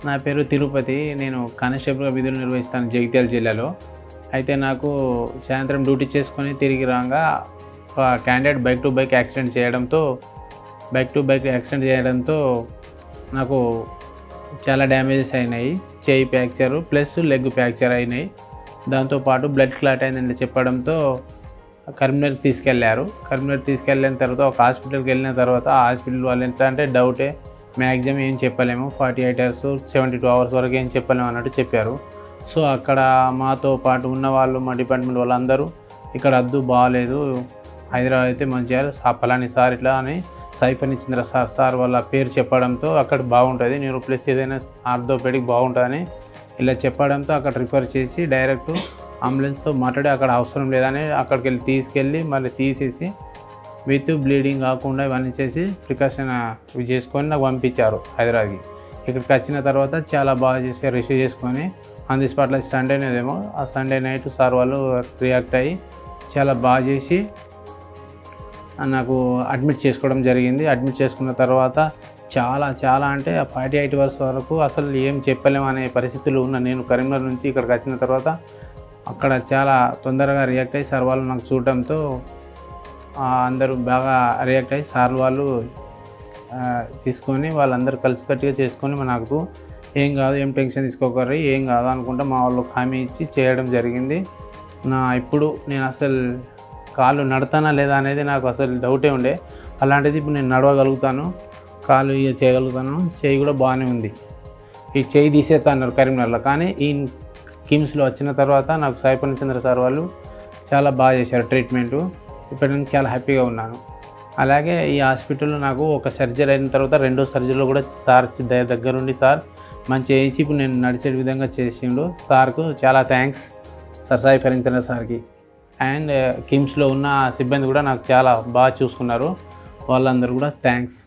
నా పేరు తిరుపతి. నేను కానిస్టేబుల్గా విధులు నిర్వహిస్తాను జగిత్యాల జిల్లాలో. అయితే నాకు సాయంత్రం డ్యూటీ చేసుకొని తిరిగి రాగా ఒక candidate bike to bike accident చేయడంతో నాకు చాలా డ్యామేజెస్ అయినాయి. చేయి ఫ్రాక్చరు ప్లస్ లెగ్ ఫ్రాక్చర్ అయినాయి. దాంతోపాటు బ్లడ్ క్లాట్ అయిందని చెప్పడంతో కరీంనగర్ తీసుకెళ్ళిన తర్వాత ఒక హాస్పిటల్కి వెళ్ళిన తర్వాత ఆ హాస్పిటల్ వాళ్ళు ఎంత అంటే డౌటే, మ్యాక్సిమం ఏం చెప్పలేము, 48 hours 72 hours వరకు ఏం చెప్పలేము అన్నట్టు చెప్పారు. సో అక్కడ మాతో పాటు ఉన్న వాళ్ళు, మా డిపార్ట్మెంట్ వాళ్ళందరూ ఇక్కడ వద్దు, బాగాలేదు, హైదరాబాద్ అయితే మంచిగా పలాని సార్ ఇట్లా అని సైఫర్ చంద్ర సార్ వాళ్ళ పేరు చెప్పడంతో అక్కడ బాగుంటుంది, న్యూరో ప్లస్ ఏదైనా ఆర్థోపెడిక్ బాగుంటుందని ఇలా చెప్పడంతో అక్కడ రిఫర్ చేసి డైరెక్ట్ అంబులెన్స్తో మాట్లాడి అక్కడ అవసరం లేదని అక్కడికి వెళ్ళి తీసుకెళ్ళి మళ్ళీ తీసేసి విత్ బ్లీడింగ్ కాకుండా ఇవన్నీ చేసి ప్రికాషన్ చేసుకొని నాకు పంపించారు హైదరాబాద్కి. ఇక్కడికి వచ్చిన తర్వాత చాలా బాగా చేసి రిసీవ్ చేసుకొని ఆన్ ది స్పాట్లో సండేనేదేమో ఆ సండే నైట్ సార్ వాళ్ళు రియాక్ట్ అయ్యి చాలా బాగా చేసి నాకు అడ్మిట్ చేసుకోవడం జరిగింది. అడ్మిట్ చేసుకున్న తర్వాత చాలా అంటే 48 hours వరకు అసలు ఏం చెప్పలేము అనే పరిస్థితులు ఉన్న నేను కరీంనగర్ నుంచి ఇక్కడికి వచ్చిన తర్వాత అక్కడ చాలా తొందరగా రియాక్ట్ అయ్యి సార్ వాళ్ళు నాకు చూడటంతో అందరూ బాగా రియాక్ట్ అయ్యి సార్ వాళ్ళు తీసుకొని వాళ్ళందరూ కలిసికట్టుగా చేసుకొని నాకు ఏం కాదు, ఏం టెన్షన్ తీసుకోకర్రీ, ఏం కాదు అనుకుంటా మా వాళ్ళు హామీ ఇచ్చి చేయడం జరిగింది. ఇప్పుడు నేను అసలు కాళ్ళు నడతానా లేదా అనేది నాకు అసలు డౌటే ఉండే. అలాంటిది ఇప్పుడు నేను నడవగలుగుతాను, కాళ్ళు చేయగలుగుతాను, చేయి కూడా బాగానే ఉంది. ఈ చేయి తీసేస్తా అన్నారు కరీంనగర్లో, కానీ ఈ కిమ్స్లో వచ్చిన తర్వాత నాకు సాయి పూర్ణచంద్ర సార్ వాళ్ళు చాలా బాగా చేశారు ట్రీట్మెంటు. ఇప్పుడు నేను చాలా హ్యాపీగా ఉన్నాను. అలాగే ఈ హాస్పిటల్లో నాకు ఒక సర్జరీ అయిన తర్వాత రెండో సర్జరీలో కూడా సార్ దగ్గరుండి సార్ మంచి చేయించి ఇప్పుడు నేను నడిచే విధంగా చేసిండు. సార్కు చాలా థ్యాంక్స్ సార్, సాయి పూర్ణచంద్ర సార్కి. అండ్ కిమ్స్లో ఉన్న సిబ్బంది కూడా నాకు చాలా బాగా చూసుకున్నారు, వాళ్ళందరూ కూడా థ్యాంక్స్.